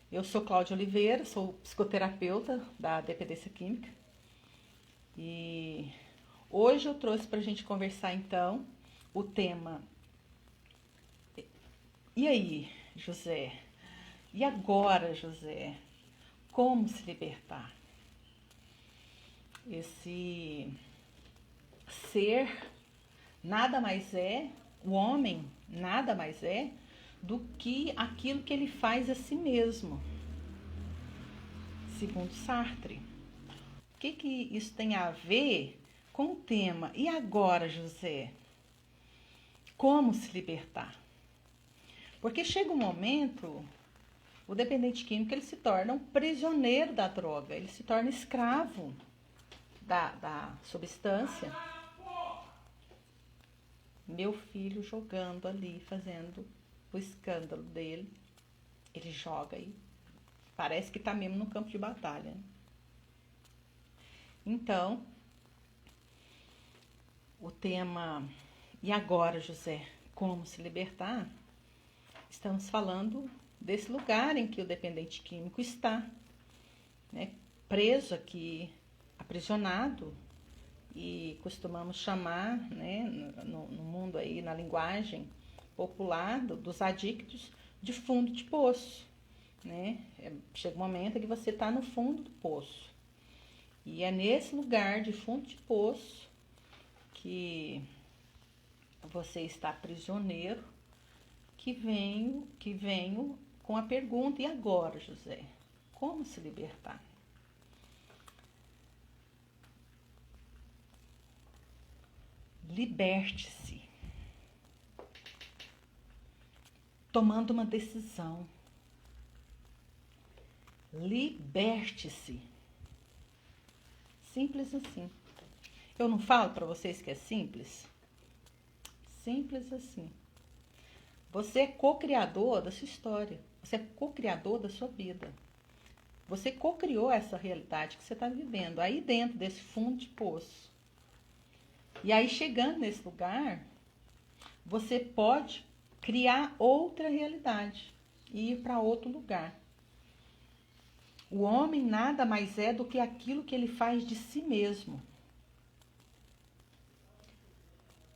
Eu sou Cláudia Oliveira, sou psicoterapeuta da Dependência Química e hoje eu trouxe para a gente conversar então o tema. E aí, José? E agora, José? Como se libertar? Esse ser nada mais é, o homem nada mais é do que aquilo que ele faz a si mesmo, segundo Sartre. O que isso tem a ver com o tema? E agora, José? Como se libertar? Porque chega um momento, o dependente químico ele se torna um prisioneiro da droga, ele se torna escravo da substância. Meu filho jogando ali, fazendo o escândalo dele. Ele joga aí. Parece que tá mesmo no campo de batalha. Então, o tema E agora, José? Como se libertar? Estamos falando desse lugar em que o dependente químico está, né? Preso aqui, aprisionado, e costumamos chamar, né, no mundo aí, na linguagem popular dos adictos, de fundo de poço, né? Chega um momento em que você está no fundo do poço. E é nesse lugar de fundo de poço que você está prisioneiro, que venho com a pergunta: e agora, José? Como se libertar? Liberte-se, tomando uma decisão. Liberte-se. Simples assim. Eu não falo para vocês que é simples? Simples assim. Você é co-criador da sua história. Você é co-criador da sua vida. Você co-criou essa realidade que você está vivendo, aí dentro desse fundo de poço. E aí, chegando nesse lugar, você pode criar outra realidade e ir para outro lugar. O homem nada mais é do que aquilo que ele faz de si mesmo.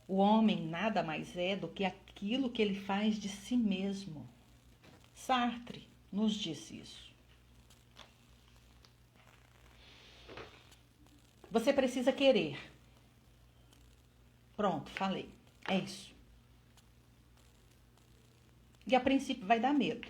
O homem nada mais é do que aquilo que ele faz de si mesmo. Sartre nos disse isso. Você precisa querer. Pronto, falei. É isso. E a princípio vai dar medo.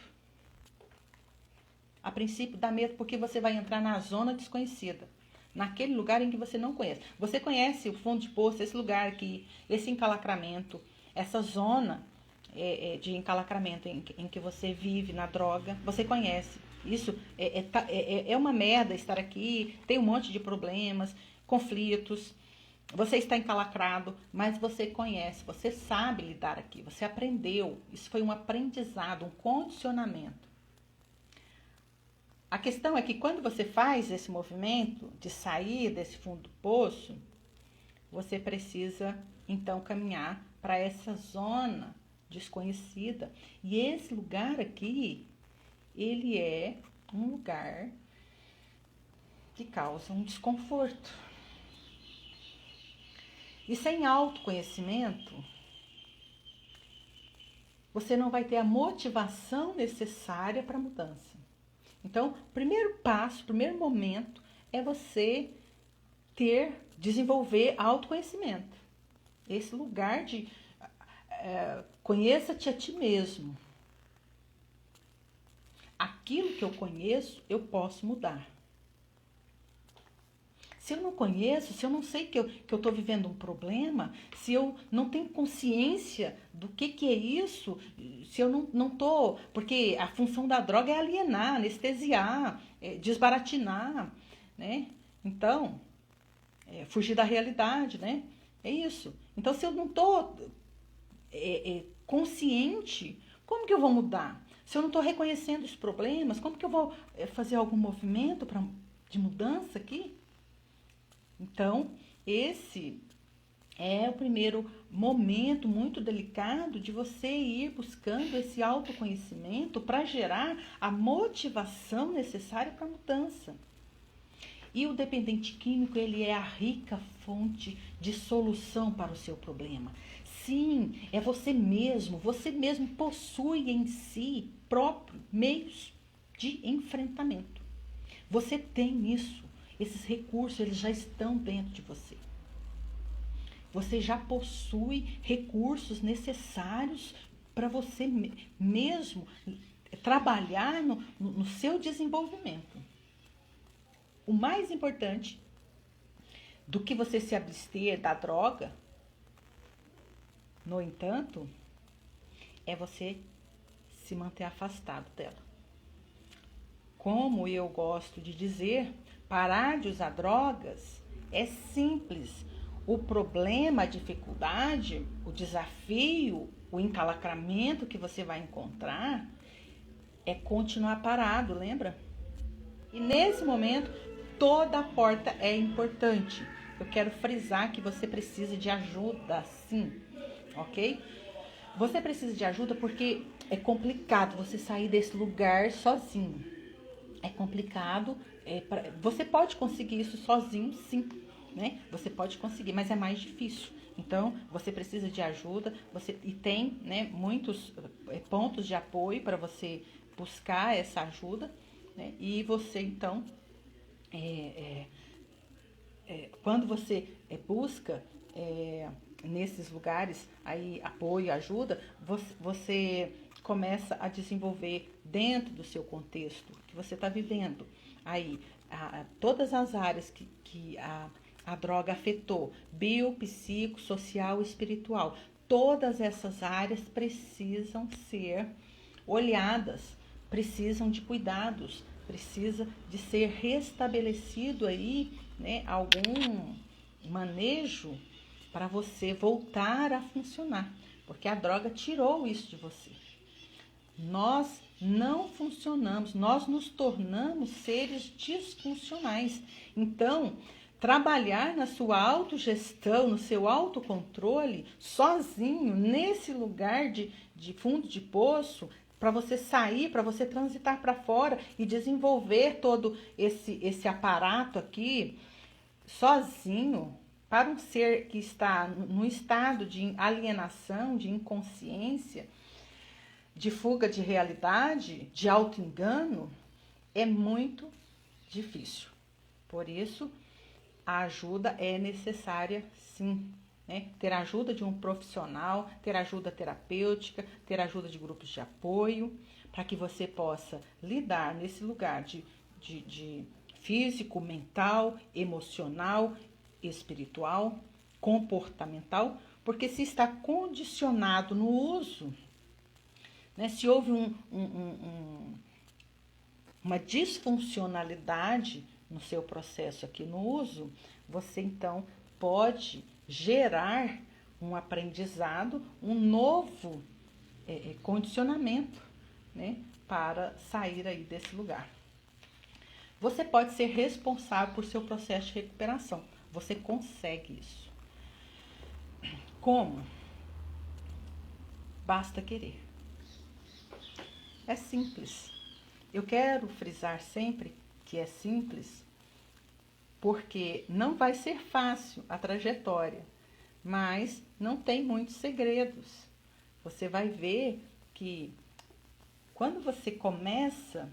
A princípio dá medo porque você vai entrar na zona desconhecida. Naquele lugar em que você não conhece. Você conhece o fundo de poço, esse lugar aqui, esse encalacramento, essa zona de encalacramento em que você vive na droga. Você conhece. Isso é uma merda estar aqui, tem um monte de problemas, conflitos. Você está encalacrado, mas você conhece, você sabe lidar aqui, você aprendeu. Isso foi um aprendizado, um condicionamento. A questão é que quando você faz esse movimento de sair desse fundo do poço, você precisa então caminhar para essa zona desconhecida. E esse lugar aqui, ele é um lugar que causa um desconforto. E sem autoconhecimento, você não vai ter a motivação necessária para a mudança. Então, primeiro passo, primeiro momento é você desenvolver autoconhecimento. Esse lugar de conheça-te a ti mesmo. Aquilo que eu conheço, eu posso mudar. Se eu não conheço, se eu não sei que eu estou vivendo um problema, se eu não tenho consciência do que é isso, se eu não estou... Porque a função da droga é alienar, anestesiar, desbaratinar, né? Então, fugir da realidade, né? É isso. Então, se eu não estou consciente, como que eu vou mudar? Se eu não estou reconhecendo os problemas, como que eu vou fazer algum movimento de mudança aqui? Então, esse é o primeiro momento muito delicado de você ir buscando esse autoconhecimento para gerar a motivação necessária para a mudança. E o dependente químico, ele é a rica fonte de solução para o seu problema. Sim, é você mesmo possui em si próprio meios de enfrentamento. Você tem isso, esses recursos, eles já estão dentro de você. Você já possui recursos necessários para você mesmo trabalhar no seu desenvolvimento. O mais importante do que você se abster da droga, no entanto, é você se manter afastado dela. Como eu gosto de dizer, parar de usar drogas é simples. O problema, a dificuldade, o desafio, o encalacramento que você vai encontrar é continuar parado, lembra? E nesse momento, toda a porta é importante. Eu quero frisar que você precisa de ajuda, sim, ok? Você precisa de ajuda porque é complicado você sair desse lugar sozinho. É complicado, você pode conseguir isso sozinho, sim, né? Você pode conseguir, mas é mais difícil. Então, você precisa de ajuda, e tem, né, muitos pontos de apoio para você buscar essa ajuda, né? E você, então, quando você busca nesses lugares aí apoio, ajuda, você começa a desenvolver dentro do seu contexto que você está vivendo. Aí, todas as áreas que a droga afetou, bio, psico, social e espiritual, todas essas áreas precisam ser olhadas, precisam de cuidados, precisa de ser restabelecido aí, né, algum manejo para você voltar a funcionar, porque a droga tirou isso de você. Nós não funcionamos, nós nos tornamos seres disfuncionais. Então, trabalhar na sua autogestão, no seu autocontrole, sozinho, nesse lugar de fundo de poço, para você sair, para você transitar para fora e desenvolver todo esse aparato aqui, sozinho, para um ser que está no estado de alienação, de inconsciência, de fuga de realidade, de auto-engano, é muito difícil. Por isso, a ajuda é necessária, sim. Né? Ter a ajuda de um profissional, ter ajuda terapêutica, ter ajuda de grupos de apoio, para que você possa lidar nesse lugar de físico, mental, emocional, espiritual, comportamental, porque se está condicionado no uso, né, se houve uma disfuncionalidade no seu processo aqui no uso, você então pode gerar um aprendizado, um novo condicionamento, né, para sair aí desse lugar. Você pode ser responsável por seu processo de recuperação. Você consegue isso. Como? Basta querer. É simples. Eu quero frisar sempre que é simples, porque não vai ser fácil a trajetória, mas não tem muitos segredos. Você vai ver que quando você começa,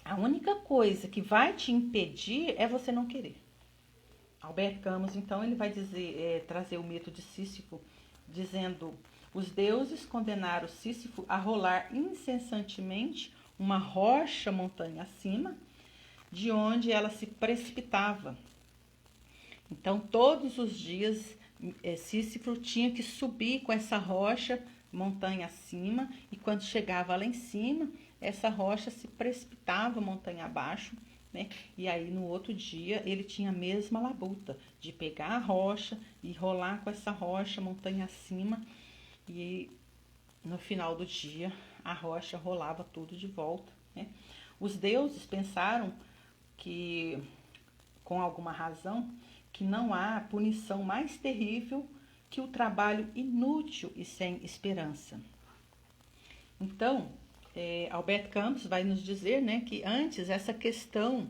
a única coisa que vai te impedir é você não querer. Albert Camus, então, ele vai trazer o mito de Sísifo, dizendo: os deuses condenaram Sísifo a rolar incessantemente uma rocha montanha acima, de onde ela se precipitava. Então, todos os dias, Sísifo tinha que subir com essa rocha montanha acima, e quando chegava lá em cima, essa rocha se precipitava montanha abaixo, né? E aí no outro dia ele tinha a mesma labuta de pegar a rocha e rolar com essa rocha montanha acima, e no final do dia a rocha rolava tudo de volta, né? Os deuses pensaram que, com alguma razão, que não há punição mais terrível que o trabalho inútil e sem esperança. Então, Albert Camus vai nos dizer, né, que antes essa questão,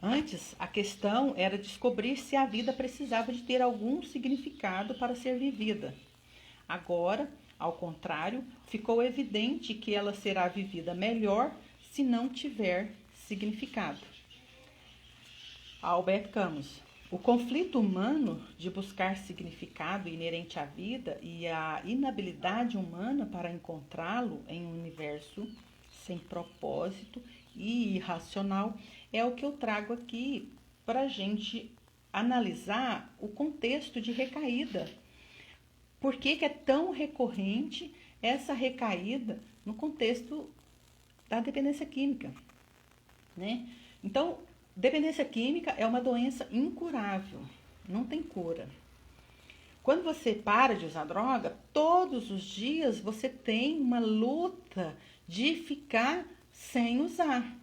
antes a questão era descobrir se a vida precisava de ter algum significado para ser vivida. Agora, ao contrário, ficou evidente que ela será vivida melhor se não tiver significado. Albert Camus. O conflito humano de buscar significado inerente à vida e a inabilidade humana para encontrá-lo em um universo sem propósito e irracional é o que eu trago aqui para a gente analisar o contexto de recaída. Por que é tão recorrente essa recaída no contexto da dependência química, né? Então, dependência química é uma doença incurável, não tem cura. Quando você para de usar droga, todos os dias você tem uma luta de ficar sem usar.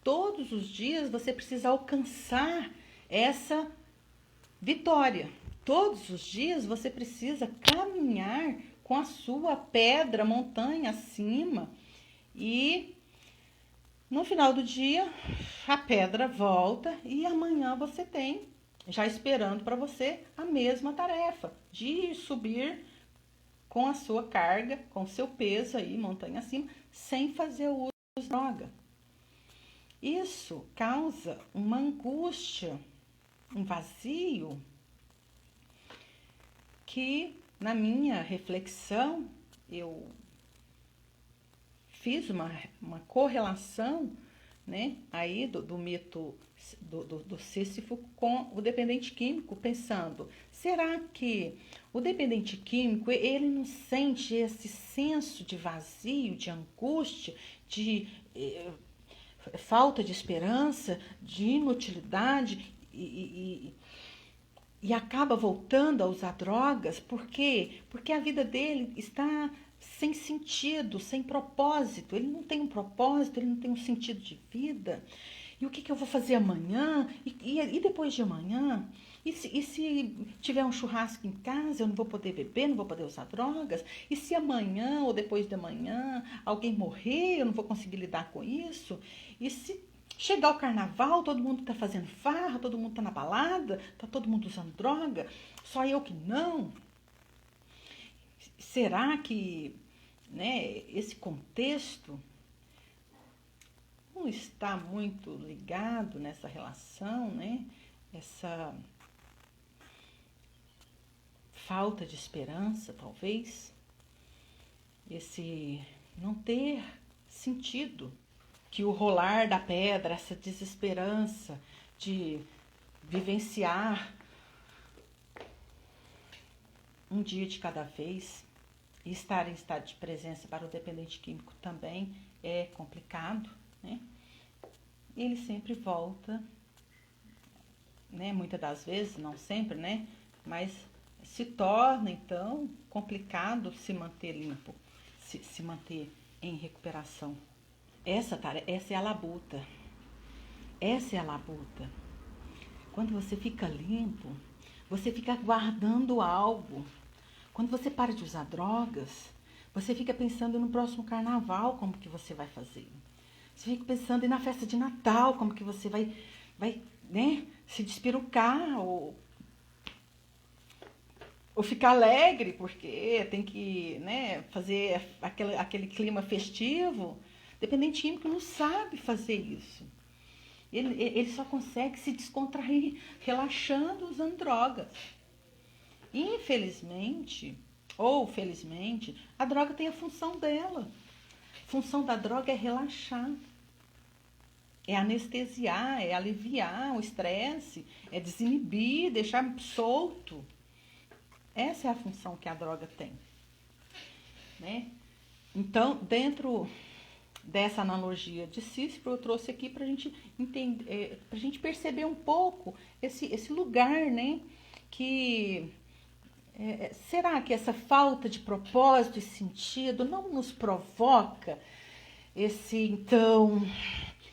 Todos os dias você precisa alcançar essa vitória. Todos os dias você precisa caminhar com a sua pedra, montanha acima e no final do dia, a pedra volta e amanhã você tem, já esperando para você, a mesma tarefa de subir com a sua carga, com o seu peso aí, montanha acima, sem fazer o uso de droga. Isso causa uma angústia, um vazio, que na minha reflexão eu fiz uma correlação, né, aí do mito do Sísifo com o dependente químico, pensando, será que o dependente químico, ele não sente esse senso de vazio, de angústia, de falta de esperança, de inutilidade e acaba voltando a usar drogas? Por quê? Porque a vida dele está sem sentido, sem propósito. Ele não tem um propósito, ele não tem um sentido de vida. E o que eu vou fazer amanhã? E depois de amanhã? E se tiver um churrasco em casa, eu não vou poder beber, não vou poder usar drogas? E se amanhã ou depois de amanhã alguém morrer, eu não vou conseguir lidar com isso? E se chegar o carnaval, todo mundo está fazendo farra, todo mundo está na balada, está todo mundo usando droga, só eu que não? Será que, né, esse contexto não está muito ligado nessa relação, né? Essa falta de esperança, talvez, esse não ter sentido, que o rolar da pedra, essa desesperança de vivenciar um dia de cada vez, e estar em estado de presença para o dependente químico também é complicado, né? Ele sempre volta, né? Muitas das vezes, não sempre, né? Mas se torna, então, complicado se manter limpo, se manter em recuperação. Essa é a labuta. Essa é a labuta. Quando você fica limpo, você fica guardando algo. Quando você para de usar drogas, você fica pensando no próximo carnaval, como que você vai fazer. Você fica pensando na festa de Natal, como que você vai né, se despirocar ou ficar alegre, porque tem que, né, fazer aquele clima festivo. Dependente químico não sabe fazer isso. Ele só consegue se descontrair relaxando, usando drogas. Infelizmente, ou felizmente, a droga tem a função dela. A função da droga é relaxar, é anestesiar, é aliviar o estresse, é desinibir, deixar solto. Essa é a função que a droga tem, né? Então, dentro dessa analogia de Sísifo, eu trouxe aqui para a gente entender, para a gente perceber um pouco esse lugar, né? Que será que essa falta de propósito e sentido não nos provoca então,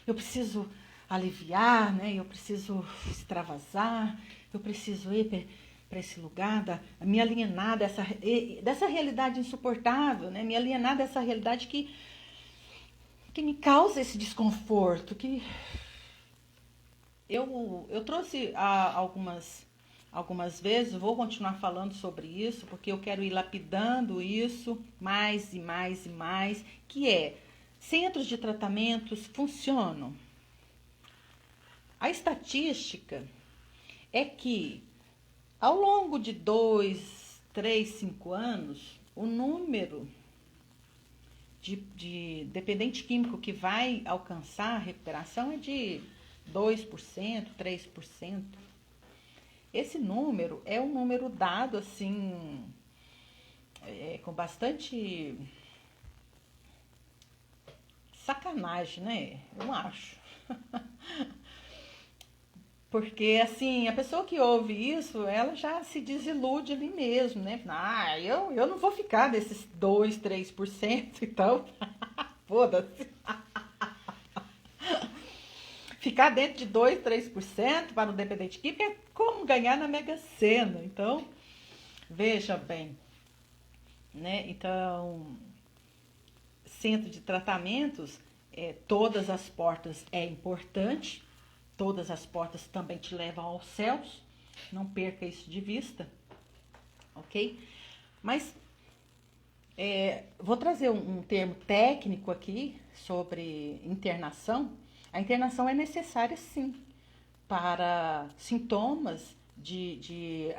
eu preciso aliviar, né? Eu preciso extravasar, eu preciso esse lugar, me alienar dessa realidade insuportável, né? Me alienar dessa realidade que me causa esse desconforto, que eu trouxe algumas vezes, vou continuar falando sobre isso, porque eu quero ir lapidando isso mais e mais e mais, que é, centros de tratamentos funcionam. A estatística é que ao longo de 2, 3, 5 anos, o número de dependente químico que vai alcançar a recuperação é de 2%, 3%. Esse número é um número dado assim, com bastante sacanagem, né? Eu acho. Porque, assim, a pessoa que ouve isso, ela já se desilude ali mesmo, né? Ah, eu não vou ficar desses 2, 3%, então, foda-se. Ficar dentro de 2, 3% para o dependente químico é como ganhar na Mega Sena. Então, veja bem, né? Então, centro de tratamentos, todas as portas é importante. Todas as portas também te levam aos céus. Não perca isso de vista, ok? Mas vou trazer um termo técnico aqui sobre internação. A internação é necessária, sim, para sintomas de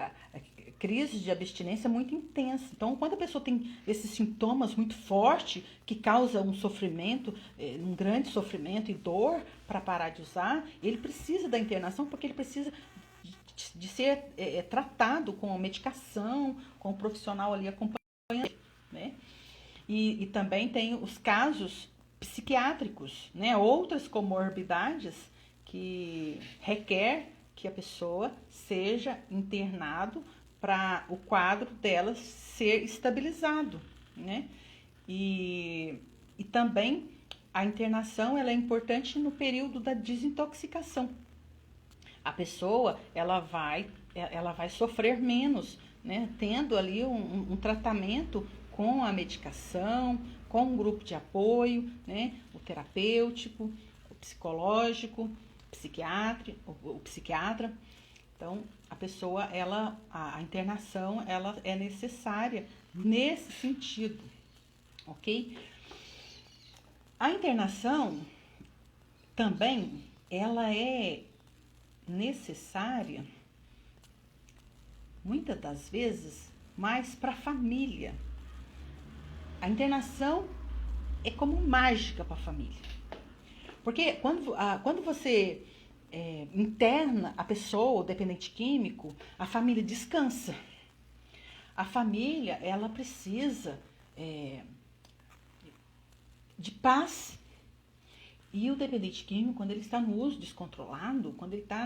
crises de abstinência muito intensa. Então, quando a pessoa tem esses sintomas muito fortes, que causam um sofrimento, um grande sofrimento e dor para parar de usar, ele precisa da internação porque ele precisa de ser tratado com a medicação, com o profissional ali acompanhando, né? E também tem os casos psiquiátricos, né? Outras comorbidades que requer que a pessoa seja internado para o quadro dela ser estabilizado, né? E também a internação ela é importante no período da desintoxicação. A pessoa ela vai sofrer menos, né? Tendo ali um tratamento com a medicação, com um grupo de apoio, né? O terapêutico, o psicológico, o psiquiatra. Então, a pessoa, a internação, ela é necessária nesse sentido, ok? A internação também, ela é necessária, muitas das vezes, mais para a família. A internação é como mágica para a família. Porque quando você interna a pessoa, o dependente químico, a família descansa. A família, ela precisa de paz. E o dependente químico, quando ele está no uso descontrolado, quando ele está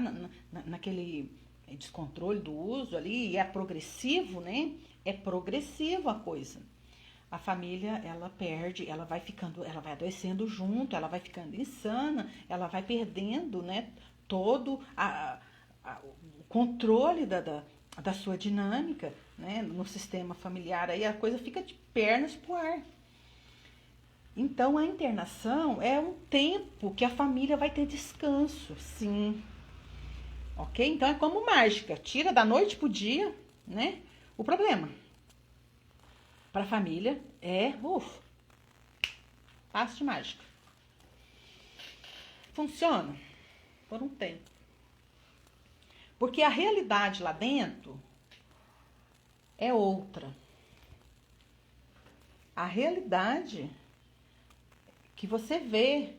naquele descontrole do uso ali, e é progressivo, né? É progressivo a coisa. A família, ela perde, ela vai adoecendo junto, ela vai ficando insana, ela vai perdendo, né, todo o controle da sua dinâmica, né, no sistema familiar. Aí a coisa fica de pernas pro ar. Então, a internação é um tempo que a família vai ter descanso, sim. Ok? Então, é como mágica. Tira da noite pro dia, né? O problema para a família passo de mágica. Funciona por um tempo. Porque a realidade lá dentro é outra. A realidade que você vê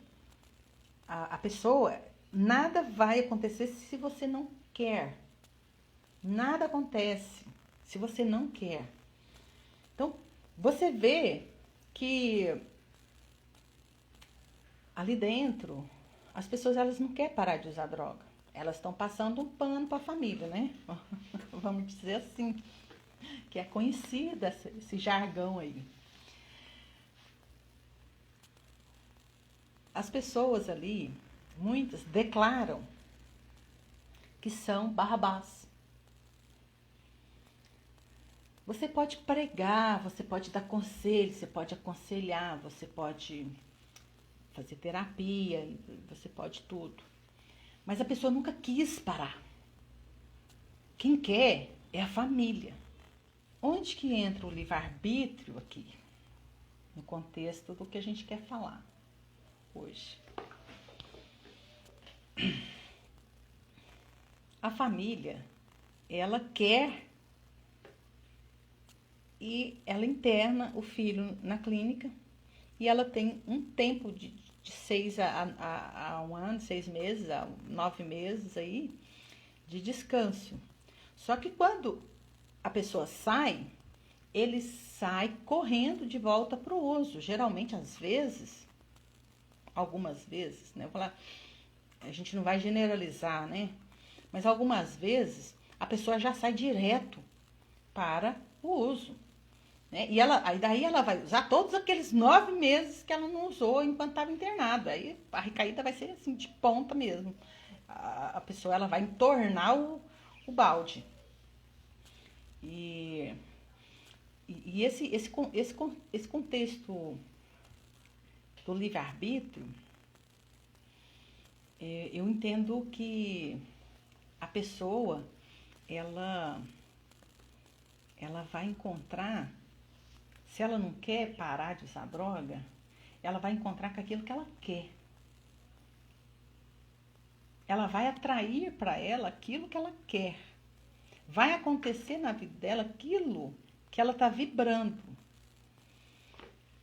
a pessoa, nada vai acontecer se você não quer. Nada acontece se você não quer. Então, você vê que ali dentro, as pessoas elas não querem parar de usar droga. Elas estão passando um pano para a família, né? Vamos dizer assim, que é conhecida esse jargão aí. As pessoas ali, muitas, declaram que são Barrabás. Você pode pregar, você pode dar conselho, você pode aconselhar, você pode fazer terapia, você pode tudo. Mas a pessoa nunca quis parar. Quem quer é a família. Onde que entra o livre-arbítrio aqui? No contexto do que a gente quer falar hoje. A família, ela quer e ela interna o filho na clínica e ela tem um tempo de 6 a 1 ano, 6 meses, a 9 meses aí de descanso. Só que quando a pessoa sai, ele sai correndo de volta para o uso. Geralmente, às vezes, algumas vezes, né? Eu vou falar, a gente não vai generalizar, né? Mas algumas vezes a pessoa já sai direto para o uso. Né? E daí ela vai usar todos aqueles 9 meses que ela não usou enquanto estava internada. Aí a recaída vai ser assim, de ponta mesmo. A pessoa ela vai entornar o balde. E esse contexto do livre-arbítrio, eu entendo que a pessoa ela vai encontrar, se ela não quer parar de usar droga, ela vai encontrar com aquilo que ela quer. Ela vai atrair para ela aquilo que ela quer. Vai acontecer na vida dela aquilo que ela está vibrando.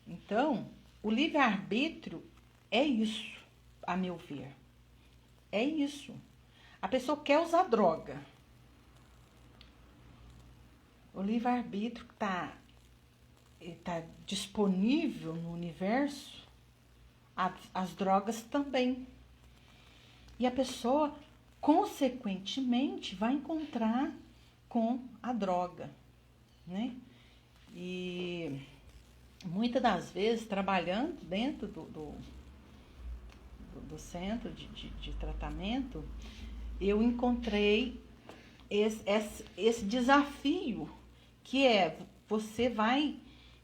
Então, o livre-arbítrio é isso, a meu ver. É isso. A pessoa quer usar droga. O livre-arbítrio está disponível no universo, as drogas também. E a pessoa, consequentemente, vai encontrar com a droga, né? E muitas das vezes, trabalhando dentro do centro de tratamento, eu encontrei esse desafio, que é, você vai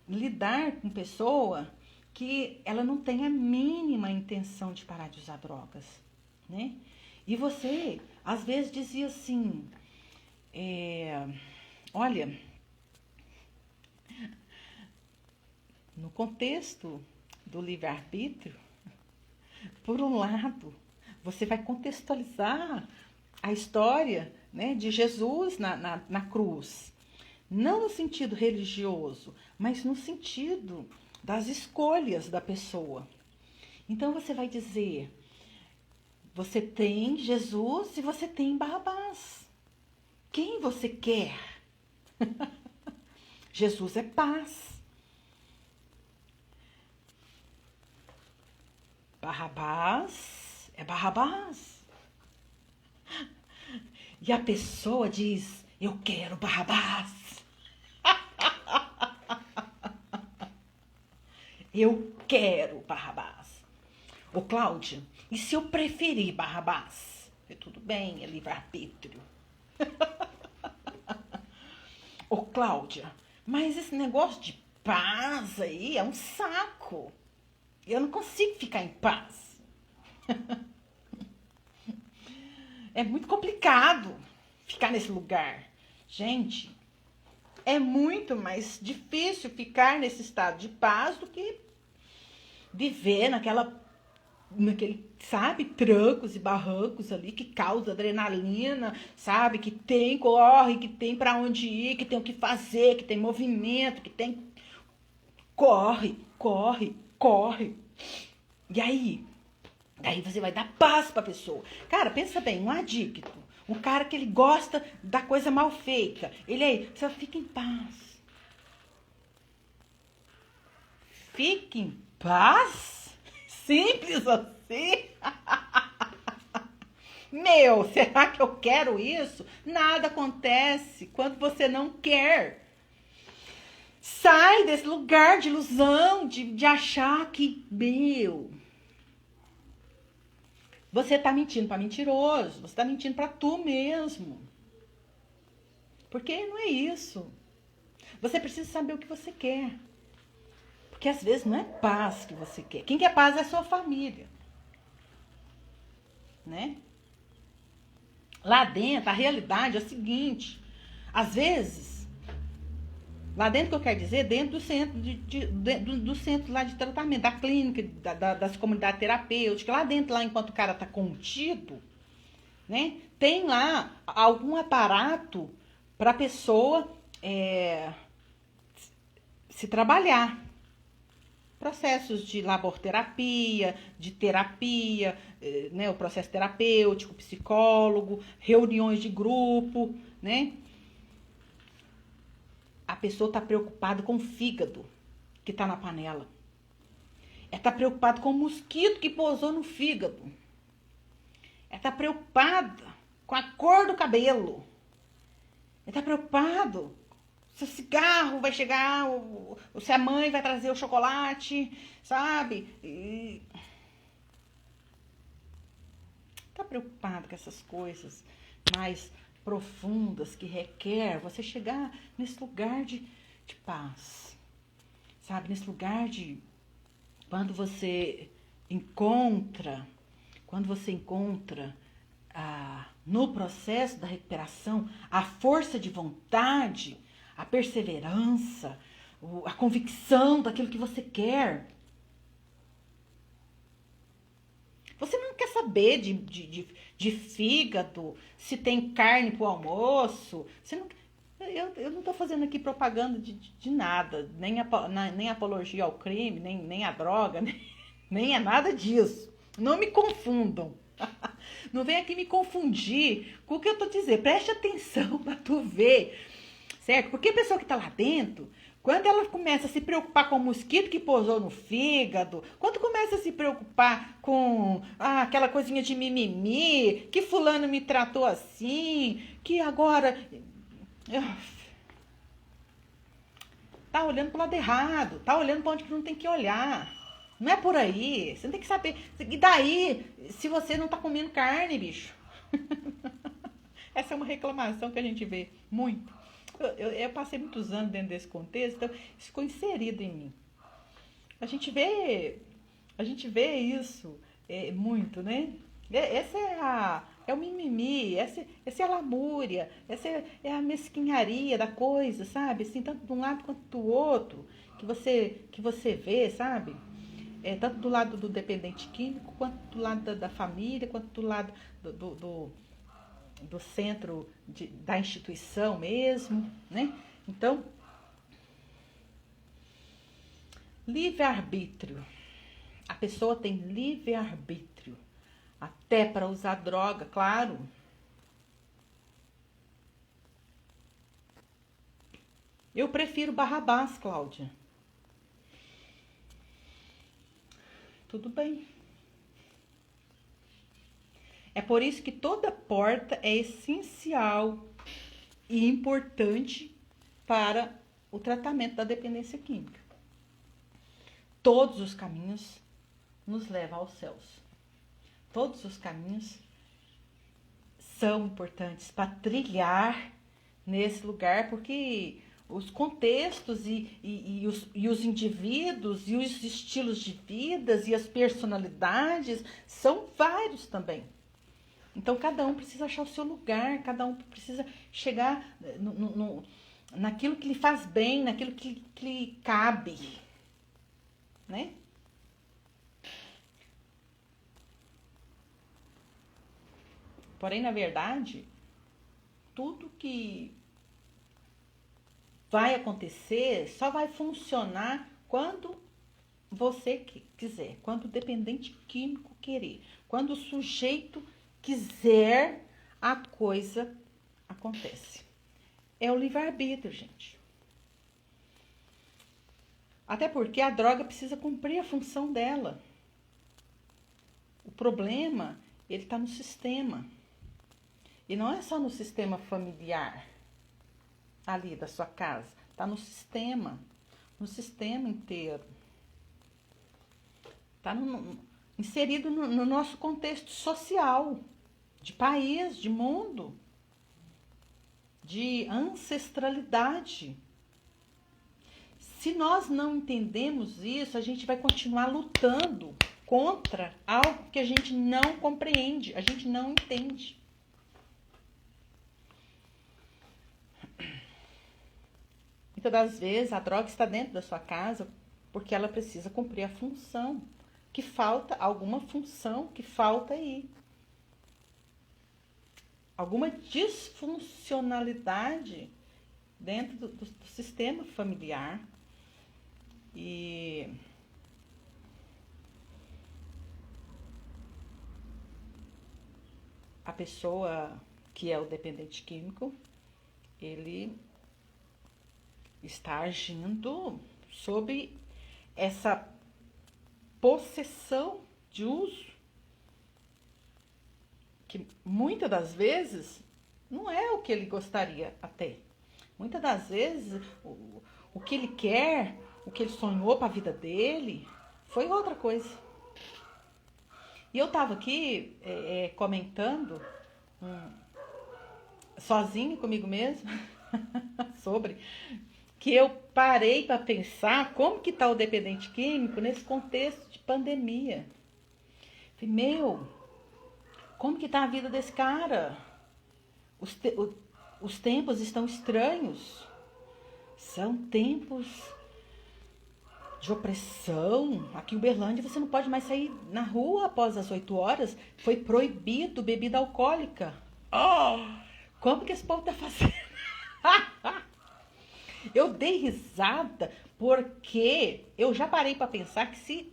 lidar com pessoa que ela não tem a mínima intenção de parar de usar drogas, né? E você, às vezes, dizia assim, olha, no contexto do livre-arbítrio, por um lado, você vai contextualizar a história, né, de Jesus na cruz. Não no sentido religioso, mas no sentido das escolhas da pessoa. Então você vai dizer, você tem Jesus e você tem Barrabás. Quem você quer? Jesus é paz. Barrabás é Barrabás. E a pessoa diz, eu quero Barrabás. Eu quero Barrabás. Ô, Cláudia, e se eu preferir Barrabás? Tudo bem, é livre-arbítrio. Ô, Cláudia, mas esse negócio de paz aí é um saco. Eu não consigo ficar em paz. É muito complicado ficar nesse lugar. Gente, é muito mais difícil ficar nesse estado de paz do que viver naquele, sabe, trancos e barrancos ali que causa adrenalina, sabe, que tem corre, que tem para onde ir, que tem o que fazer, que tem movimento, que tem corre. E aí, daí você vai dar paz pra pessoa. Cara, pensa bem, um adicto, um cara que ele gosta da coisa mal feita, ele aí, você fica em paz. Fique em paz? Simples assim? Meu, será que eu quero isso? Nada acontece quando você não quer. Sai desse lugar de ilusão, de achar que, você tá mentindo para mentiroso, você tá mentindo para tu mesmo. Porque não é isso. Você precisa saber o que você quer. Porque às vezes não é paz que você quer. Quem quer paz é a sua família. Né? Lá dentro, a realidade é a seguinte. Às vezes, lá dentro que eu quero dizer, dentro do centro, do centro lá de tratamento, da clínica, das comunidades terapêuticas, lá dentro, lá enquanto o cara tá contido, né? Tem lá algum aparato para a pessoa se trabalhar. Processos de laborterapia, de terapia, né, o processo terapêutico, psicólogo, reuniões de grupo, né? A pessoa está preocupada com o fígado que está na panela. Ela está preocupada com o mosquito que pousou no fígado. Ela está preocupada com a cor do cabelo. Ela está preocupado se o cigarro vai chegar, se a mãe vai trazer o chocolate, sabe? Tá preocupado com essas coisas mais profundas que requer você chegar nesse lugar de paz, sabe? Nesse lugar de quando você encontra no processo da recuperação a força de vontade, a perseverança, a convicção daquilo que você quer. Você não quer saber de fígado, se tem carne pro almoço. Você não, eu não estou fazendo aqui propaganda de nada, nem apologia ao crime, nem a droga, nem é nada disso. Não me confundam. Não vem aqui me confundir com o que eu estou dizendo. Preste atenção para tu ver. Certo? Porque a pessoa que está lá dentro, quando ela começa a se preocupar com o mosquito que pousou no fígado, quando começa a se preocupar com aquela coisinha de mimimi, que fulano me tratou assim, que agora... Tá olhando pro lado errado, tá olhando para onde que não tem que olhar. Não é por aí, você tem que saber. E daí, se você não tá comendo carne, bicho? Essa é uma reclamação que a gente vê muito. Eu passei muitos anos dentro desse contexto, então isso ficou inserido em mim. A gente vê isso muito, né? Essa é o mimimi, essa é a lamúria, essa é a mesquinharia da coisa, sabe? Assim, tanto de um lado quanto do outro, que você vê, sabe? Tanto do lado do dependente químico, quanto do lado da família, quanto do lado do centro da instituição mesmo, né? Então, livre-arbítrio. A pessoa tem livre-arbítrio. Até para usar droga, claro. Eu prefiro Barrabás, Cláudia. Tudo bem. É por isso que toda porta é essencial e importante para o tratamento da dependência química. Todos os caminhos nos levam aos céus. Todos os caminhos são importantes para trilhar nesse lugar, porque os contextos e os indivíduos e os estilos de vidas e as personalidades são vários também. Então, cada um precisa achar o seu lugar, cada um precisa chegar naquilo que lhe faz bem, naquilo que lhe cabe, né? Porém, na verdade, tudo que vai acontecer só vai funcionar quando você quiser, quando o dependente químico querer, quando o sujeito quiser, a coisa acontece. É o livre-arbítrio, gente. Até porque a droga precisa cumprir a função dela. O problema, ele está no sistema. E não é só no sistema familiar, ali da sua casa. Está no sistema inteiro. Está inserido no nosso contexto social, de país, de mundo, de ancestralidade. Se nós não entendemos isso, a gente vai continuar lutando contra algo que a gente não compreende, a gente não entende. Muitas das vezes a droga está dentro da sua casa porque ela precisa cumprir a função que falta, alguma função que falta aí. Alguma disfuncionalidade dentro do sistema familiar. E a pessoa que é o dependente químico, ele está agindo sob essa possessão de uso, que muitas das vezes não é o que ele gostaria até. Muitas das vezes o que ele quer, o que ele sonhou para a vida dele, foi outra coisa. E eu estava aqui comentando sozinho comigo mesma sobre que eu parei para pensar como que está o dependente químico nesse contexto de pandemia. Falei, como que está a vida desse cara? Os tempos estão estranhos. São tempos de opressão. Aqui em Uberlândia você não pode mais sair na rua após as 8 horas. Foi proibido bebida alcoólica. Como que esse povo está fazendo? Eu dei risada porque eu já parei para pensar que se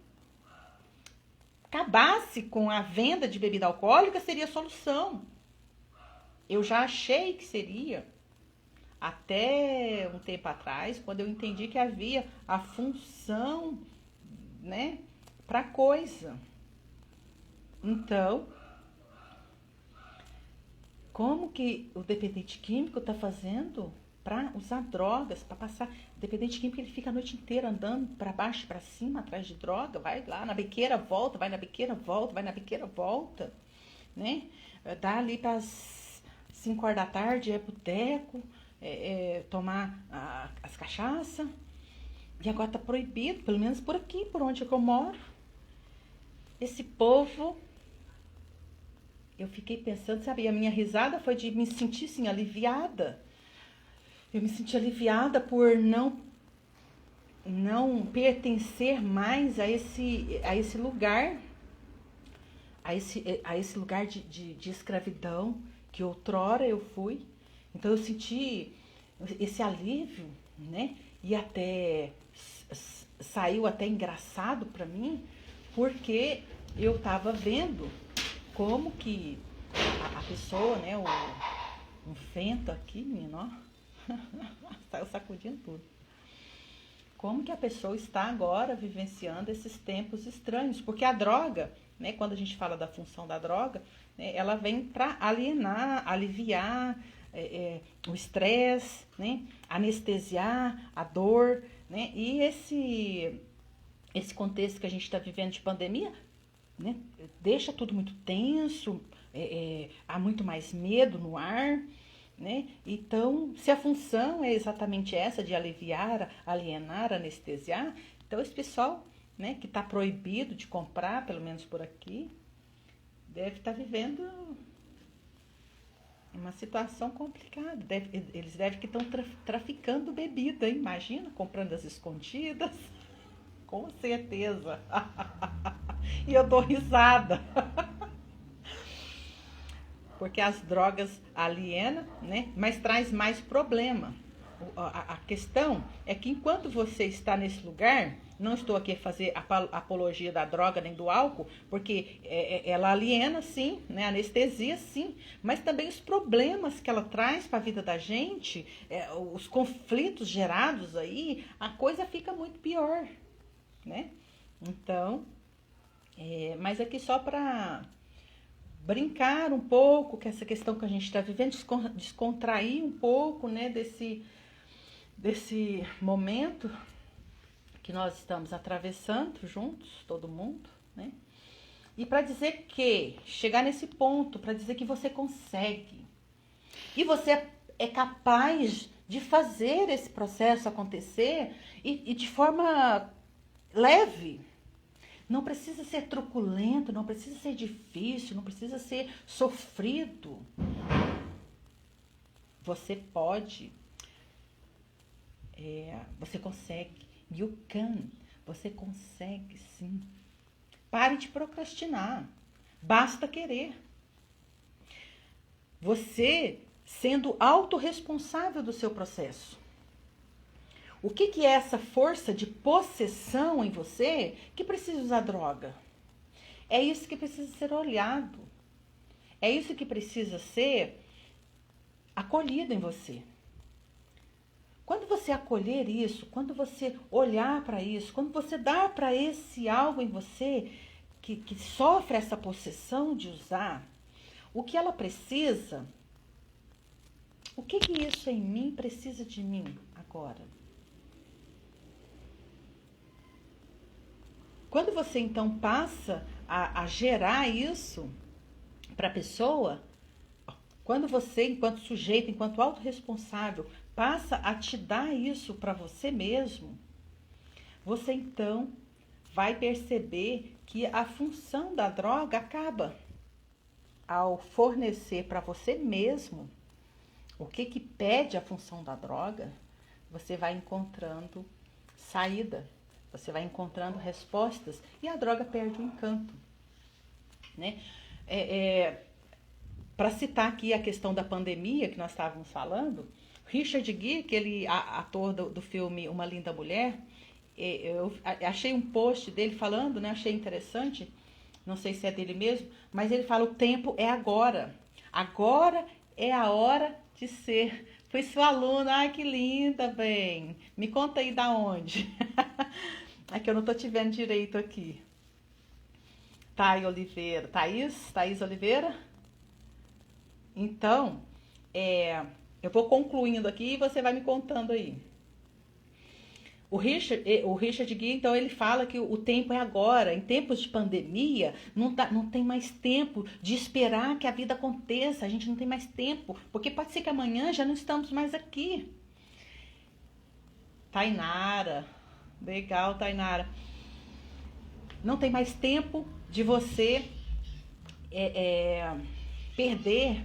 acabasse com a venda de bebida alcoólica seria a solução. Eu já achei que seria. Até um tempo atrás, quando eu entendi que havia a função, né, para coisa. Então, como que o dependente químico está fazendo para usar drogas, para passar? O dependente químico, ele fica a noite inteira andando para baixo, para cima, atrás de droga, vai lá na biqueira, volta, vai na biqueira, volta, vai na biqueira, volta, né? Dá ali para as 5 horas da tarde, boteco, tomar as cachaças. E agora tá proibido, pelo menos por aqui, por onde eu moro. Esse povo, eu fiquei pensando, sabe, a minha risada foi de me sentir assim, aliviada. Eu me senti aliviada por não pertencer mais a esse lugar, a esse lugar de escravidão que outrora eu fui. Então eu senti esse alívio, né? E até saiu até engraçado para mim, porque eu estava vendo como que a pessoa, né? Um vento aqui, menino, ó, saiu sacudindo tudo. Como que a pessoa está agora vivenciando esses tempos estranhos? Porque a droga, né? Quando a gente fala da função da droga, né, ela vem para alienar, aliviar o estresse, né? Anestesiar a dor, né? E esse contexto que a gente está vivendo de pandemia, né? Deixa tudo muito tenso, há muito mais medo no ar, né? Então, se a função é exatamente essa de aliviar, alienar, anestesiar, então esse pessoal, né, que está proibido de comprar, pelo menos por aqui, deve estar vivendo uma situação complicada. Eles devem que estão traficando bebida, hein? Imagina, comprando as escondidas. Com certeza. E eu dou risada. Porque as drogas alienam, né? Mas traz mais problema. A questão é que enquanto você está nesse lugar, não estou aqui a fazer apologia da droga nem do álcool, porque ela aliena, sim, né? Anestesia, sim, mas também os problemas que ela traz para a vida da gente, os conflitos gerados aí, a coisa fica muito pior, né? Então, mas aqui só para brincar um pouco com essa questão que a gente está vivendo, descontrair um pouco, né, desse momento que nós estamos atravessando juntos, todo mundo, né? E para dizer que, chegar nesse ponto, para dizer que você consegue. E você é capaz de fazer esse processo acontecer e de forma leve. Não precisa ser truculento, não precisa ser difícil, não precisa ser sofrido. Você pode, você consegue, you can, você consegue sim. Pare de procrastinar, basta querer. Você sendo autorresponsável do seu processo. O que é essa força de possessão em você que precisa usar droga? É isso que precisa ser olhado. É isso que precisa ser acolhido em você. Quando você acolher isso, quando você olhar para isso, quando você dar para esse algo em você que sofre essa possessão de usar, o que ela precisa, o que isso em mim precisa de mim agora? Quando você então passa a gerar isso para a pessoa, quando você, enquanto sujeito, enquanto autorresponsável, passa a te dar isso para você mesmo, você então vai perceber que a função da droga acaba ao fornecer para você mesmo o que pede a função da droga. Você vai encontrando saída, você vai encontrando respostas e a droga perde o encanto, né? Para citar aqui a questão da pandemia que nós estávamos falando, Richard Gere, aquele ator do filme Uma Linda Mulher, eu achei um post dele falando, né? Achei interessante, não sei se é dele mesmo, mas ele fala: o tempo é agora. Agora é a hora de ser. Fui sua aluna, ai que linda, bem. Me conta aí da onde. É que eu não tô te vendo direito aqui. Thaís Oliveira. Então, eu vou concluindo aqui e você vai me contando aí. O Richard Gere, então, ele fala que o tempo é agora. Em tempos de pandemia, não tem mais tempo de esperar que a vida aconteça. A gente não tem mais tempo, porque pode ser que amanhã já não estamos mais aqui. Tainara, legal, Tainara. Não tem mais tempo de você perder.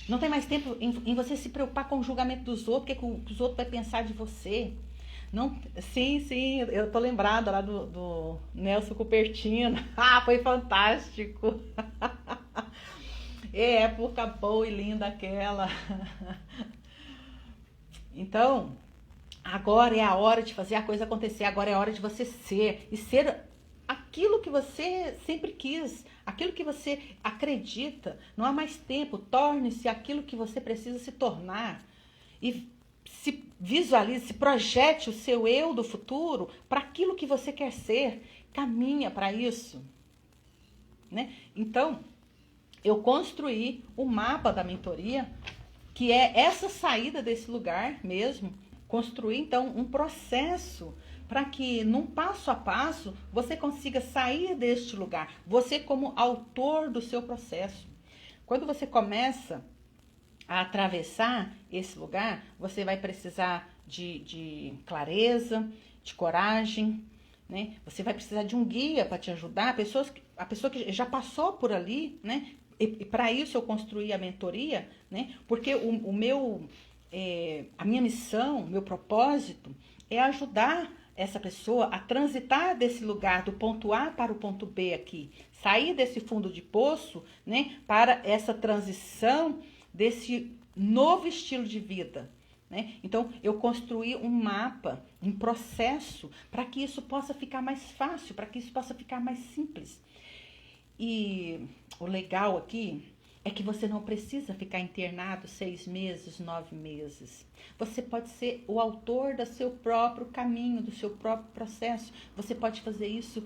Não tem mais tempo em você se preocupar com o julgamento dos outros, o que os outros vão pensar de você. Não, sim, eu tô lembrada lá do Nelson Cupertino. Ah, foi fantástico. É época boa e linda aquela. Então, agora é a hora de fazer a coisa acontecer. Agora é a hora de você ser. E ser aquilo que você sempre quis. Aquilo que você acredita. Não há mais tempo. Torne-se aquilo que você precisa se tornar. E se visualize, se projete o seu eu do futuro para aquilo que você quer ser. Caminha para isso, né? Então, eu construí o mapa da mentoria, que é essa saída desse lugar mesmo. Construir, então, um processo para que, num passo a passo, você consiga sair deste lugar. Você como autor do seu processo. Quando você começa a atravessar esse lugar, você vai precisar de clareza, de coragem, né? Você vai precisar de um guia para te ajudar, a pessoa que já passou por ali, né? E para isso eu construí a mentoria, né? Porque a minha missão, meu propósito é ajudar essa pessoa a transitar desse lugar do ponto A para o ponto B aqui, sair desse fundo de poço, né? Para essa transição desse novo estilo de vida, né? Então, eu construí um mapa, um processo, para que isso possa ficar mais fácil, para que isso possa ficar mais simples. E o legal aqui é que você não precisa ficar internado 6 meses, 9 meses. Você pode ser o autor do seu próprio caminho, do seu próprio processo. Você pode fazer isso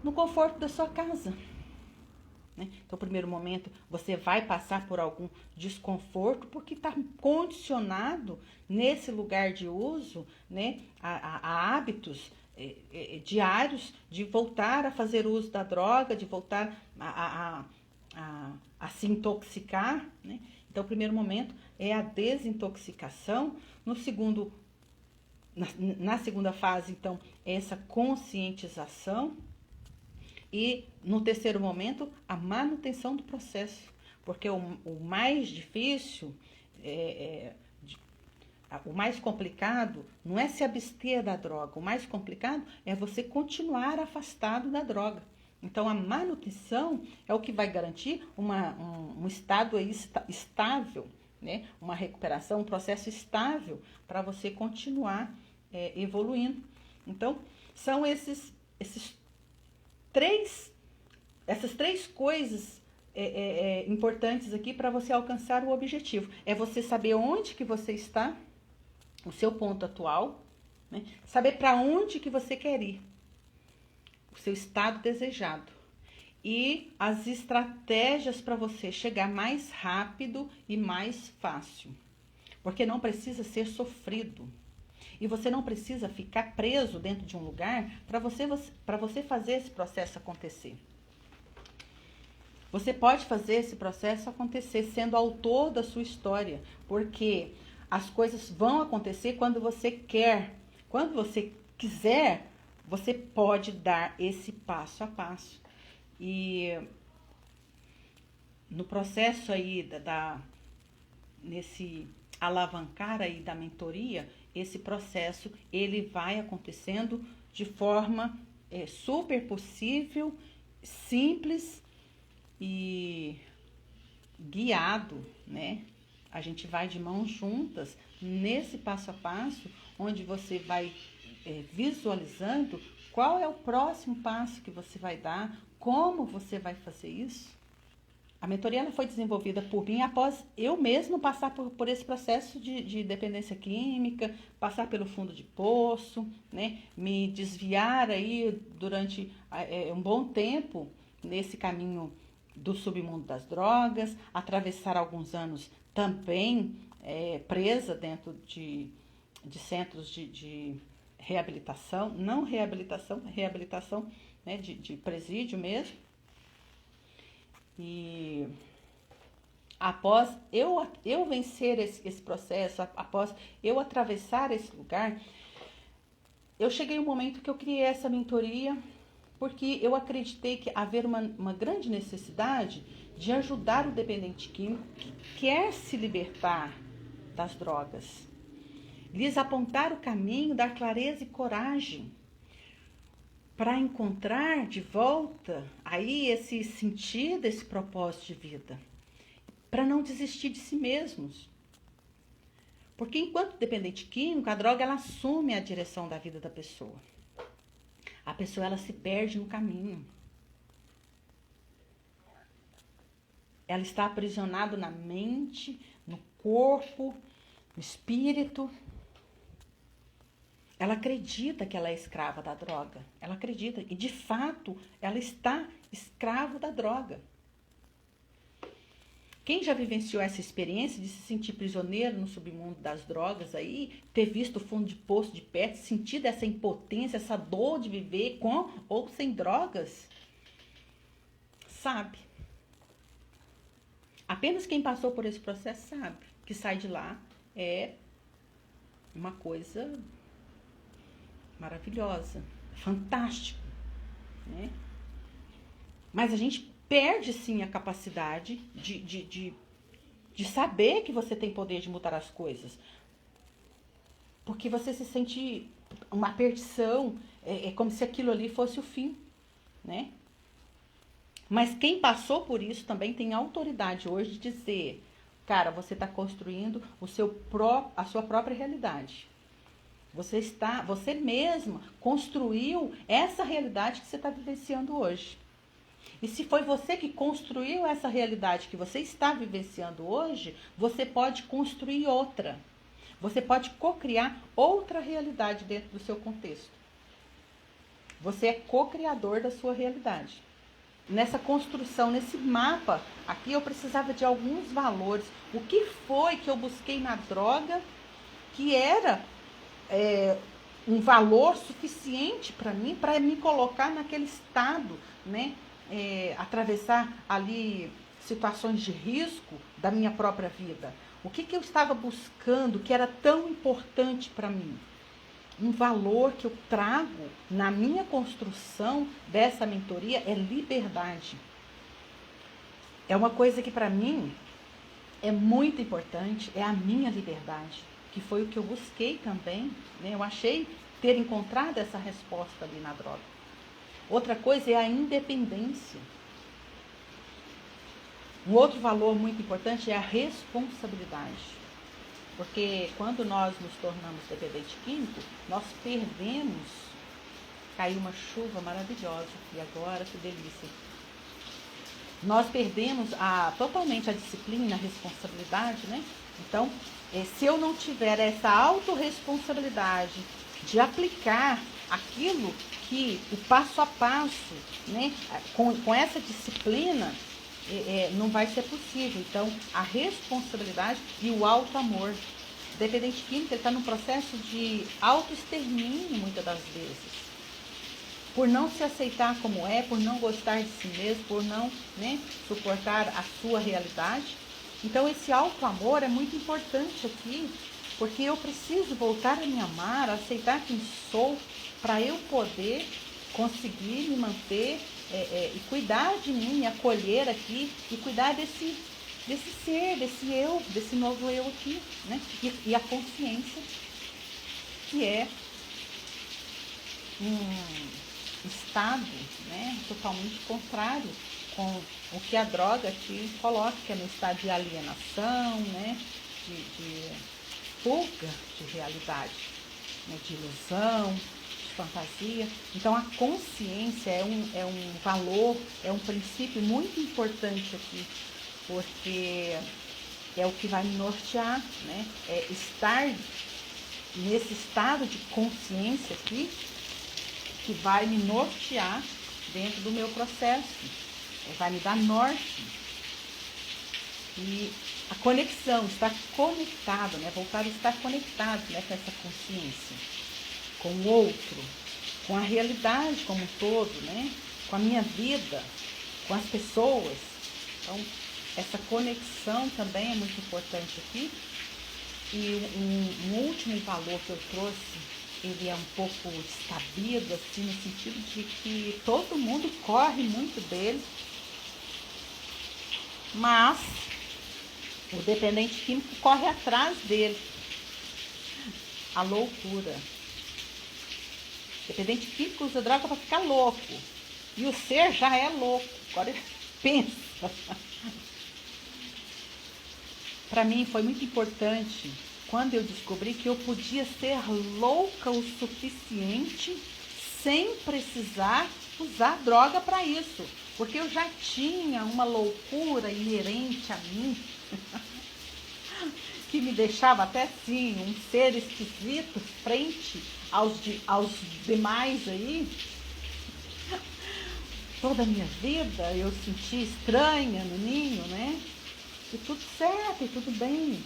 no conforto da sua casa. Né? Então, no primeiro momento, você vai passar por algum desconforto, porque está condicionado nesse lugar de uso, né, a hábitos diários de voltar a fazer uso da droga, de voltar a se intoxicar. Né? Então, o primeiro momento é a desintoxicação. No segundo, na segunda fase, então, é essa conscientização. E no terceiro momento, a manutenção do processo. Porque o mais difícil, o mais complicado não é se abster da droga. O mais complicado é você continuar afastado da droga. Então, a manutenção é o que vai garantir um estado aí estável, né? Uma recuperação, um processo estável para você continuar evoluindo. Então, são essas três coisas importantes aqui para você alcançar o objetivo. É você saber onde que você está, o seu ponto atual, né? Saber para onde que você quer ir, o seu estado desejado. E as estratégias para você chegar mais rápido e mais fácil. Porque não precisa ser sofrido. E você não precisa ficar preso dentro de um lugar para você fazer esse processo acontecer. Você pode fazer esse processo acontecer sendo autor da sua história. Porque as coisas vão acontecer quando você quer. Quando você quiser, você pode dar esse passo a passo. E no processo aí nesse alavancar aí da mentoria, esse processo ele vai acontecendo de forma super possível, simples e guiado, né? A gente vai de mãos juntas nesse passo a passo, onde você vai visualizando qual é o próximo passo que você vai dar, como você vai fazer isso. A mentoria ela foi desenvolvida por mim após eu mesmo passar por esse processo de dependência química, passar pelo fundo de poço, né? Me desviar aí durante um bom tempo nesse caminho do submundo das drogas, atravessar alguns anos também presa dentro de centros de reabilitação, não reabilitação, né, de presídio mesmo. E após eu vencer esse processo, após eu atravessar esse lugar, eu cheguei um momento que eu criei essa mentoria, porque eu acreditei que haver uma grande necessidade de ajudar o dependente químico que quer se libertar das drogas. Lhes apontar o caminho, dar clareza e coragem para encontrar de volta aí esse sentido, esse propósito de vida. Para não desistir de si mesmos. Porque enquanto dependente químico, a droga ela assume a direção da vida da pessoa. A pessoa ela se perde no caminho. Ela está aprisionada na mente, no corpo, no espírito. Ela acredita que ela é escrava da droga. Ela acredita. E, de fato, ela está escrava da droga. Quem já vivenciou essa experiência de se sentir prisioneiro no submundo das drogas aí, ter visto o fundo de poço de perto, sentido essa impotência, essa dor de viver com ou sem drogas, sabe. Apenas quem passou por esse processo sabe que sai de lá é uma coisa maravilhosa, fantástico, né? Mas a gente perde sim a capacidade de saber que você tem poder de mudar as coisas. Porque você se sente uma perdição, é como se aquilo ali fosse o fim, né? Mas quem passou por isso também tem autoridade hoje de dizer, cara, você está construindo a sua própria realidade. Você mesma construiu essa realidade que você está vivenciando hoje. E se foi você que construiu essa realidade que você está vivenciando hoje, você pode construir outra. Você pode co-criar outra realidade dentro do seu contexto. Você é co-criador da sua realidade. Nessa construção, nesse mapa, aqui eu precisava de alguns valores. O que foi que eu busquei na droga que era um valor suficiente para mim, para me colocar naquele estado, né? Atravessar ali situações de risco da minha própria vida. O que eu estava buscando que era tão importante para mim? Um valor que eu trago na minha construção dessa mentoria é liberdade. É uma coisa que para mim é muito importante, é a minha liberdade, que foi o que eu busquei também, né? Eu achei ter encontrado essa resposta ali na droga. Outra coisa é a independência. Um outro valor muito importante é a responsabilidade. Porque quando nós nos tornamos dependente químico, nós perdemos. Caiu uma chuva maravilhosa e agora que delícia. Nós perdemos totalmente a disciplina, a responsabilidade, né? Então, se eu não tiver essa autorresponsabilidade de aplicar aquilo que o passo a passo, né? Com essa disciplina, não vai ser possível. Então, a responsabilidade e o auto-amor. O dependente químico está num processo de autoextermínio, muitas das vezes. Por não se aceitar como é, por não gostar de si mesmo, por não, né, suportar a sua realidade. Então, esse auto-amor é muito importante aqui, porque eu preciso voltar a me amar, a aceitar quem sou, para eu poder conseguir me manter e cuidar de mim, me acolher aqui e cuidar desse ser, desse eu, desse novo eu aqui, né? E a consciência, que é um estado, né, totalmente contrário com o que a droga aqui coloca, que é no estado de alienação, né, de fuga de realidade, né, de ilusão, de fantasia. Então a consciência é um valor, é um princípio muito importante aqui, porque é o que vai me nortear, né? É estar nesse estado de consciência aqui que vai me nortear dentro do meu processo, vai me dar norte. E a conexão, estar conectado, né? Voltar a estar conectado, né, com essa consciência, com o outro, com a realidade como um todo, né? Com a minha vida, com as pessoas. Então, essa conexão também é muito importante aqui. E um último valor que eu trouxe, ele é um pouco descabido, assim, no sentido de que todo mundo corre muito dele, mas o dependente químico corre atrás dele. A loucura. O dependente químico usa droga para ficar louco. E o ser já é louco. Agora pensa. Para mim foi muito importante quando eu descobri que eu podia ser louca o suficiente sem precisar usar droga para isso. Porque eu já tinha uma loucura inerente a mim que me deixava até assim, um ser esquisito frente aos demais aí. Toda a minha vida eu senti estranha no ninho, né? E tudo certo, e tudo bem.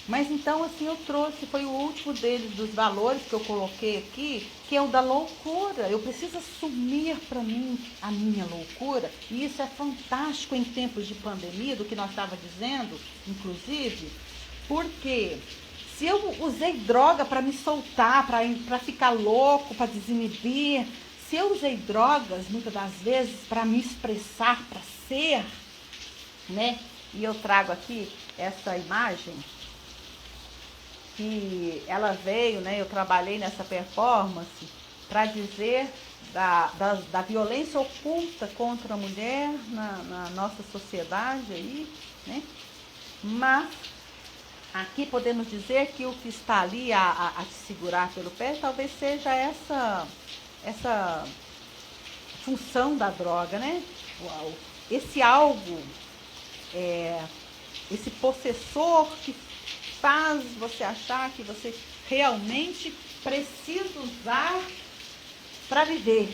Mas então, assim, eu trouxe, foi o último deles, dos valores que eu coloquei aqui, que é o da loucura. Eu preciso assumir para mim a minha loucura. E isso é fantástico em tempos de pandemia, do que nós estávamos dizendo, inclusive, porque se eu usei droga para me soltar, para ficar louco, para desinibir, se eu usei drogas, muitas das vezes, para me expressar, para ser, né? E eu trago aqui essa imagem, que ela veio, né? Eu trabalhei nessa performance para dizer da violência oculta contra a mulher na nossa sociedade aí, né? Mas aqui podemos dizer que o que está ali a te segurar pelo pé talvez seja essa função da droga, né? Esse algo, esse possessor que faz você achar que você realmente precisa usar para viver,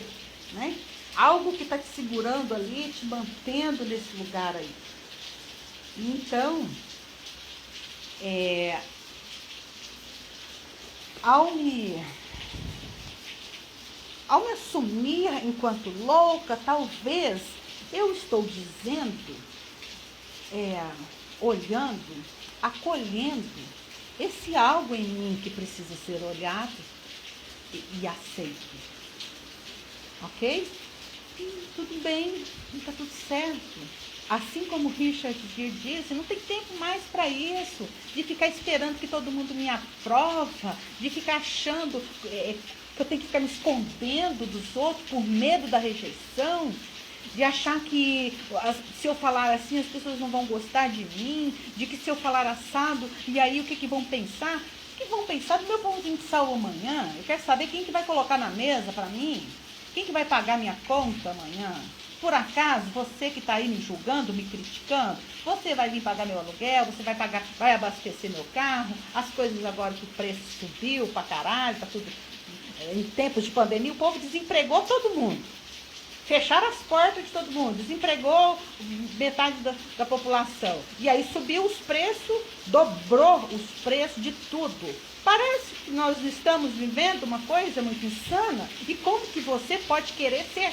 né? Algo que está te segurando ali, te mantendo nesse lugar aí. Então, ao me assumir enquanto louca, talvez eu estou dizendo olhando, acolhendo esse algo em mim que precisa ser olhado e aceito. Ok? E tudo bem, está tudo certo. Assim como Richard Gere disse, não tem tempo mais para isso, de ficar esperando que todo mundo me aprova, de ficar achando que eu tenho que ficar me escondendo dos outros por medo da rejeição, de achar que se eu falar assim as pessoas não vão gostar de mim, de que se eu falar assado, e aí o que vão pensar? O que vão pensar do meu pãozinho de sal amanhã? Eu quero saber quem que vai colocar na mesa para mim, quem que vai pagar minha conta amanhã. Por acaso, você que está aí me julgando, me criticando, você vai vir pagar meu aluguel, você vai abastecer meu carro, as coisas agora que o preço subiu pra caralho, tá tudo. Em tempos de pandemia, o povo desempregou todo mundo. Fecharam as portas de todo mundo, desempregou metade da população. E aí subiu os preços, dobrou os preços de tudo. Parece que nós estamos vivendo uma coisa muito insana. E como que você pode querer ser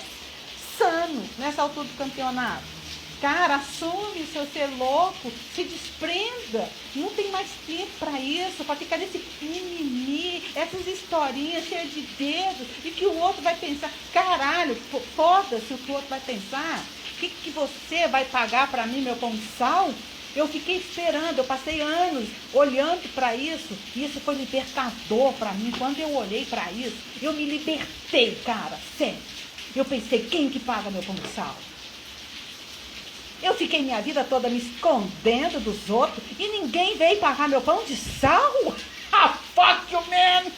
sano nessa altura do campeonato? Cara, assume o seu ser louco, se desprenda. Não tem mais tempo para isso, para ficar nesse mimimi, essas historinhas cheias de dedos, e que o outro vai pensar. Caralho, foda-se o que o outro vai pensar. O que você vai pagar para mim, meu pão de sal? Eu fiquei esperando, eu passei anos olhando para isso, e isso foi libertador para mim. Quando eu olhei para isso, eu me libertei, cara, sério. Eu pensei, quem que paga meu pão de sal? Eu fiquei minha vida toda me escondendo dos outros e ninguém veio pagar meu pão de sal? Ah, fuck you, man!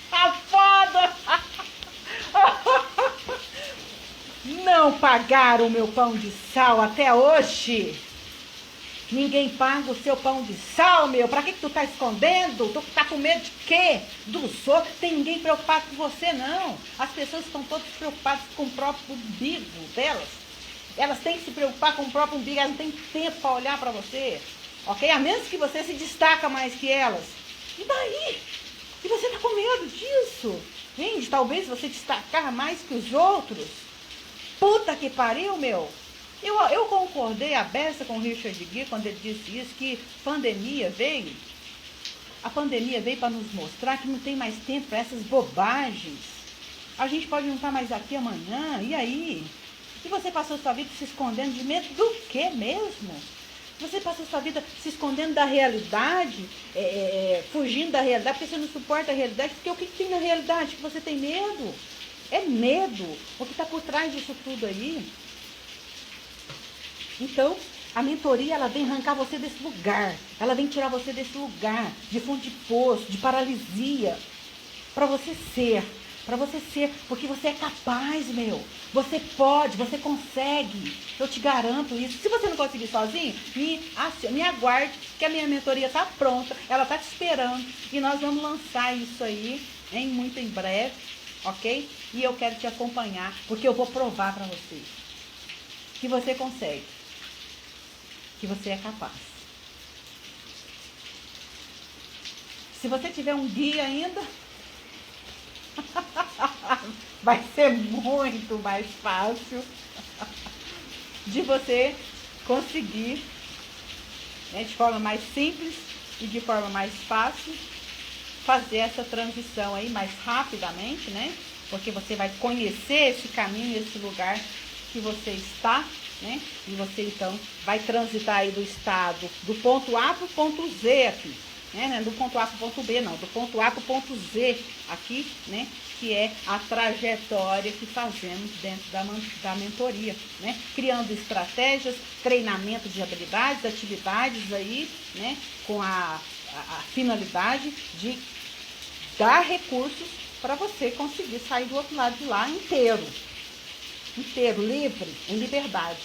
Ah, foda! Não pagaram o meu pão de sal até hoje. Ninguém paga o seu pão de sal, meu. Pra que tu tá escondendo? Tu tá com medo de quê? Dos outros? Tem ninguém preocupado com você, não. As pessoas estão todas preocupadas com o próprio umbigo delas. Elas têm que se preocupar com o próprio umbigo. Elas não têm tempo para olhar para você. Ok? A menos que você se destaca mais que elas. E daí? E você tá com medo disso? Entende? Talvez você destacar mais que os outros. Puta que pariu, meu. Eu concordei a beça com o Richard Gere quando ele disse isso, que pandemia veio. A pandemia veio para nos mostrar que não tem mais tempo para essas bobagens. A gente pode não estar mais aqui amanhã, e aí? E você passou sua vida se escondendo de medo do quê mesmo? Você passou sua vida se escondendo da realidade, fugindo da realidade, porque você não suporta a realidade. Porque o que tem na realidade que você tem medo? É medo. O que está por trás disso tudo aí? Então, a mentoria, ela vem arrancar você desse lugar. Ela vem tirar você desse lugar de fundo de poço, de paralisia. Para você ser. Para você ser. Porque você é capaz, meu. Você pode, você consegue. Eu te garanto isso. Se você não conseguir sozinho, me aguarde, que a minha mentoria está pronta. Ela está te esperando. E nós vamos lançar isso aí muito em breve. Ok? E eu quero te acompanhar. Porque eu vou provar para você que você consegue. Que você é capaz. Se você tiver um guia ainda, vai ser muito mais fácil de você conseguir, né, de forma mais simples e de forma mais fácil, fazer essa transição aí mais rapidamente, né? Porque você vai conhecer esse caminho, esse lugar que você está, né? E você então vai transitar aí do estado do ponto A para o ponto Z aqui, né? Do ponto A para o ponto B, não, do ponto A para o ponto Z aqui, né? Que é a trajetória que fazemos dentro da mentoria, né? Criando estratégias, treinamento de habilidades, atividades aí, né? Com a finalidade de dar recursos para você conseguir sair do outro lado de lá inteiro, livre, em liberdade.